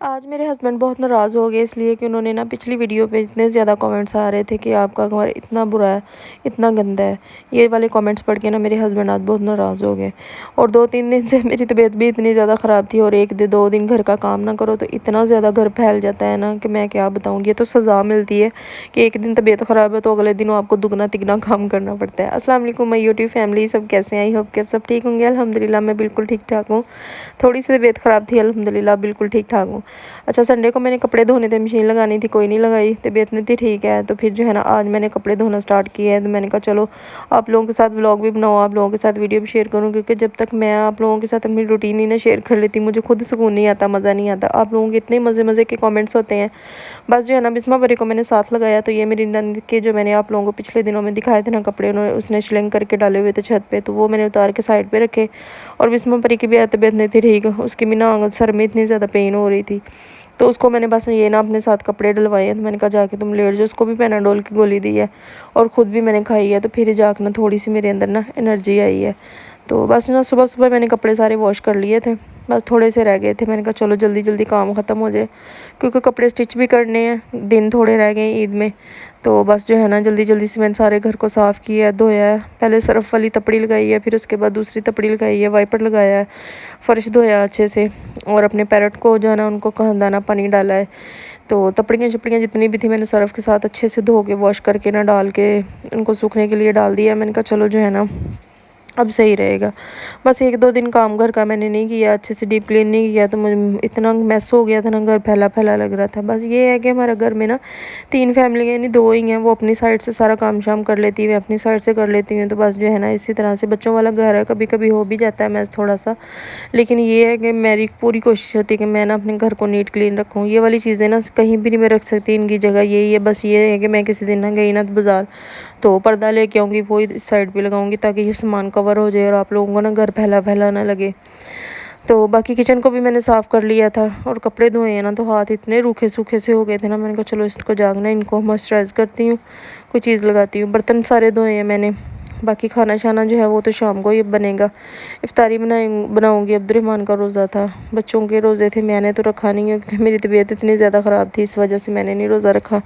آج میرے ہسبینڈ بہت ناراض ہو گئے اس لیے کہ انہوں نے پچھلی ویڈیو پہ اتنے زیادہ کامنٹس آ رہے تھے کہ آپ کا گھر اتنا برا ہے، اتنا گندا ہے۔ یہ والے کامنٹس پڑھ کے میرے ہسبینڈ آج بہت ناراض ہو گئے، اور 2-3 دن سے میری طبیعت بھی اتنی زیادہ خراب تھی، اور 1-2 دن گھر کا کام نہ کرو تو اتنا زیادہ گھر پھیل جاتا ہے کہ میں کیا بتاؤں گی۔ یہ تو سزا ملتی ہے کہ ایک دن طبیعت خراب ہے تو اگلے دن آپ کو دگنا تگنا کام کرنا پڑتا ہے۔ السلام علیکم مائی یوٹیوب فیملی، سب کیسے ہیں؟ آئی ہوپ کہ سب ٹھیک ہوں گے۔ الحمدللہ میں بالکل ٹھیک ٹھاک ہوں، تھوڑی سی طبیعت خراب تھی، الحمدللہ بالکل ٹھیک ٹھاک ہوں۔ اچھا، سنڈے کو میں نے کپڑے دھونے تھے، مشین لگانی تھی، کوئی نہیں لگائی، طبیعت نہیں تھی ٹھیک ہے، تو پھر آج میں نے کپڑے دھونا سٹارٹ کیا ہے۔ تو میں نے کہا چلو آپ لوگوں کے ساتھ ولاگ بھی بناؤ، آپ لوگوں کے ساتھ ویڈیو بھی شیئر کروں، کیونکہ جب تک میں آپ لوگوں کے ساتھ اپنی روٹین ہی شیئر کر لیتی مجھے خود سکون نہیں آتا، مزہ نہیں آتا۔ آپ لوگوں کے اتنے مزے کے کامنٹس ہوتے ہیں۔ بس بسمہ بری کو میں نے ساتھ لگایا، تو یہ میری نند کے جو میں نے آپ لوگوں کو پچھلے دنوں میں دکھائے تھے کپڑے، اس نے شلنگ کر کے ڈالے ہوئے تھے چھت پہ، تو وہ میں نے اتار کے سائڈ پہ رکھے۔ اور بسمہ پری کی بھی طبیعت نہیں تھی ٹھیک، اس کی بھی سر میں اتنی زیادہ پین ہو رہی تھی، تو اس کو میں نے بس یہ اپنے ساتھ کپڑے ڈلوائے ہیں۔ تو میں نے کہا جا کے تم لیٹ جو، اس کو بھی پیناڈول کی گولی دی ہے اور خود بھی میں نے کھائی ہے، تو پھر جا کے تھوڑی سی میرے اندر انرجی آئی ہے۔ تو بس صبح میں نے کپڑے سارے واش کر لیے تھے، بس تھوڑے سے رہ گئے تھے۔ میں نے کہا چلو جلدی کام ختم ہو جائے، کیونکہ کپڑے سٹچ بھی کرنے ہیں، دن تھوڑے رہ گئے ہیں عید میں، تو بس جلدی سے میں نے سارے گھر کو صاف کیا ہے، دھویا ہے۔ پہلے صرف والی تپڑی لگائی ہے، پھر اس کے بعد دوسری تپڑی لگائی ہے، وائپر لگایا ہے، فرش دھویا اچھے سے، اور اپنے پیرٹ کو ان کو دانا پانی ڈالا ہے۔ تو تپڑیاں جتنی بھی تھی میں نے صرف کے ساتھ اچھے سے دھو کے واش کر کے ڈال کے ان کو سوکھنے کے لیے ڈال دیا۔ میں نے کہا چلو اب صحیح رہے گا۔ بس 1-2 دن کام گھر کا میں نے نہیں کیا، اچھے سے ڈیپ کلین نہیں کیا، تو مجھے اتنا میس ہو گیا تھا گھر پھیلا لگ رہا تھا۔ بس یہ ہے کہ ہمارا گھر میں 3 فیملی یعنی 2 ہی ہیں، وہ اپنی سائڈ سے سارا کام شام کر لیتی ہے، میں اپنی سائڈ سے کر لیتی ہوں، تو بس اسی طرح سے بچوں والا گھر ہے، کبھی ہو بھی جاتا ہے میس تھوڑا سا، لیکن یہ ہے کہ میری پوری کوشش ہوتی ہے کہ میں اپنے گھر کو نیٹ کلین رکھوں۔ یہ والی چیزیں کہیں بھی نہیں میں رکھ سکتی، ان کی جگہ یہی ہے۔ بس یہ ہے کہ میں کسی دن گئی بازار تو پردہ لے کے آؤں گی، وہی اس سائڈ پہ لگاؤں گی تاکہ یہ سامان کور ہو جائے اور آپ لوگوں کو گھر پھیلا نہ لگے۔ تو باقی کچن کو بھی میں نے صاف کر لیا تھا، اور کپڑے دھوئے ہیں تو ہاتھ اتنے روکھے سوکھے سے ہو گئے تھے میں نے کہا چلو اس کو ان کو موئسچرائز کرتی ہوں، کوئی چیز لگاتی ہوں۔ برتن سارے دھوئے ہیں میں نے، باقی کھانا شانا وہ تو شام کو ہی بنے گا۔ افطاری بناؤں گی، عبد الرحمن کا روزہ تھا، بچوں کے روزے تھے، میں نے تو رکھا نہیں ہے کیونکہ میری طبیعت اتنی زیادہ خراب تھی، اس وجہ سے میں نے نہیں روزہ رکھا،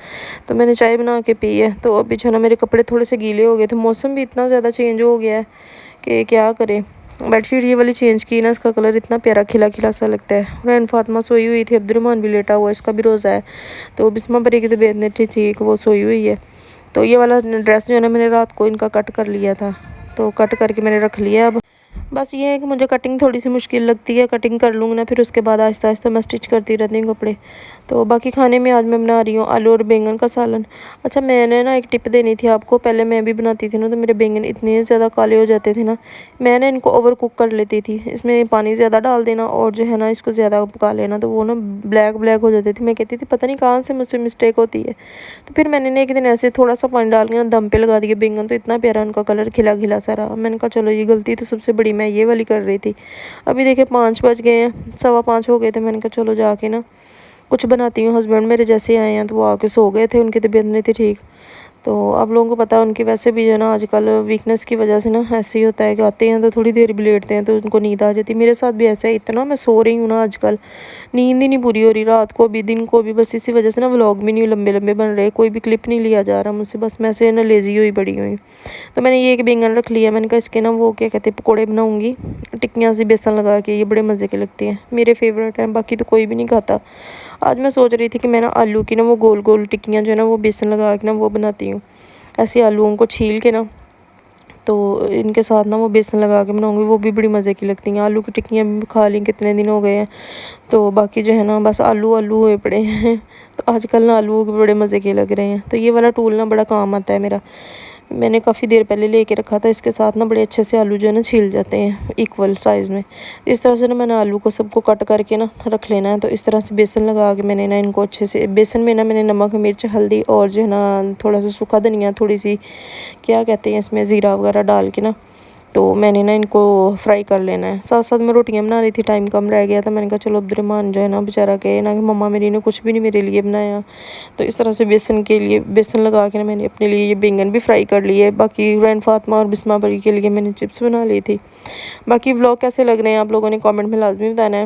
تو میں نے چائے بنا کے پی ہے۔ تو ابھی میرے کپڑے تھوڑے سے گیلے ہو گئے تھے، موسم بھی اتنا زیادہ چینج ہو گیا ہے کہ کیا کریں۔ بیڈ شیٹ یہ والی چینج کی اس کا کلر اتنا پیارا کھلا سا لگتا ہے۔ رین فاطمہ سوئی ہوئی تھی، عبد الرحمن بھی لیٹا ہوا ہے، اس کا بھی روزہ ہے، تو بسمہ بری کی طبیعت نہیں تھی ٹھیک، وہ سوئی ہوئی ہے۔ تو یہ والا ڈریس میں نے رات کو ان کا کٹ کر لیا تھا، تو کٹ کر کے میں نے رکھ لیا۔ اب بس یہ ہے کہ مجھے کٹنگ تھوڑی سی مشکل لگتی ہے، کٹنگ کر لوں گی پھر اس کے بعد آہستہ میں سٹچ کرتی رہتی ہوں کپڑے۔ تو باقی کھانے میں آج میں بنا رہی ہوں آلو اور بینگن کا سالن۔ اچھا، میں نے ایک ٹپ دینی تھی آپ کو، پہلے میں بھی بناتی تھی تو میرے بینگن اتنے زیادہ کالے ہو جاتے تھے میں ان کو اوور کوک کر لیتی تھی، اس میں پانی زیادہ ڈال دینا اور اس کو زیادہ پکا لینا، تو وہ بلیک ہو جاتے تھے۔ میں کہتی تھی پتہ نہیں کہاں سے مجھ سے مسٹیک ہوتی ہے، تو پھر میں نے ایک دن ایسے تھوڑا سا پانی ڈال کے دم پہ لگا دیا بینگن، تو اتنا پیارا ان کا کلر کھلا سا رہا۔ میں نے کہا چلو یہ غلطی تو سب سے بڑی میں یہ والی کر رہی تھی۔ ابھی دیکھیں 5 بج گئے ہیں، 4:15 ہو گئے تھے، میں نے کہا چلو جا کے کچھ بناتی ہوں۔ ہسبینڈ میرے جیسے آئے ہیں تو وہ آ کے سو گئے تھے، ان کی طبیعت نہیں تھی ٹھیک، تو آپ لوگوں کو پتہ ہے ان کی ویسے بھی آج کل ویکنس کی وجہ سے ایسے ہی ہوتا ہے کہ آتے ہیں تو تھوڑی دیر بھی لیٹتے ہیں تو ان کو نیند آ جاتی ہے۔ میرے ساتھ بھی ایسا ہے، اتنا میں سو رہی ہوں آج کل، نیند ہی نہیں پوری ہو رہی، رات کو بھی دن کو بھی، بس اسی وجہ سے ولاگ بھی نہیں لمبے بن رہے، کوئی بھی کلپ نہیں لیا جا رہا مجھ سے، بس میں سے لیزی ہوئی پڑی ہوئی۔ تو میں نے یہ ایک بینگن رکھ لیا، میں نے کہا اس کے وہ کیا کہتے ہیں پکوڑے بناؤں گی، ٹکیاں سے بیسن لگا کے، یہ بڑے مزے کے لگتے ہیں، میرے فیورٹ ہیں، باقی تو کوئی بھی نہیں کھاتا۔ آج میں سوچ رہی تھی کہ میں آلو کی وہ گول ٹکیاں وہ بیسن لگا کے وہ بناتی ہوں، ایسے آلووں کو چھیل کے تو ان کے ساتھ وہ بیسن لگا کے بناؤں گی، وہ بھی بڑی مزے کی لگتی ہیں۔ آلو کی ٹکیاں بھی کھا لیں کتنے دن ہو گئے ہیں، تو باقی بس آلو ہوئے پڑے ہیں، تو آج کل آلو بڑے مزے کے لگ رہے ہیں۔ تو یہ والا ٹول بڑا کام آتا ہے میرا، میں نے کافی دیر پہلے لے کے رکھا تھا، اس کے ساتھ بڑے اچھے سے آلو چھیل جاتے ہیں ایکول سائز میں۔ اس طرح سے میں نے آلو کو سب کو کٹ کر کے رکھ لینا ہے، تو اس طرح سے بیسن لگا کے میں نے ان کو اچھے سے بیسن میں میں نے نمک مرچ ہلدی اور تھوڑا سا سوکھا دھنیا، تھوڑی سی کیا کہتے ہیں اس میں زیرہ وغیرہ ڈال کے تو میں نے ان کو فرائی کر لینا ہے۔ ساتھ میں روٹیاں بنا رہی تھی، ٹائم کم رہ گیا تھا، میں نے کہا چلو عبد الرحمن بیچارہ کہ مما میری نے کچھ بھی نہیں میرے لیے بنایا، تو اس طرح سے بیسن لگا کے میں نے اپنے لیے یہ بینگن بھی فرائی کر لیے۔ باقی رین فاطمہ اور بسمہ بری کے لیے میں نے چپس بنا لی تھی۔ باقی ولاگ کیسے لگ رہے ہیں آپ لوگوں نے کامنٹ میں لازمی بتانا ہے۔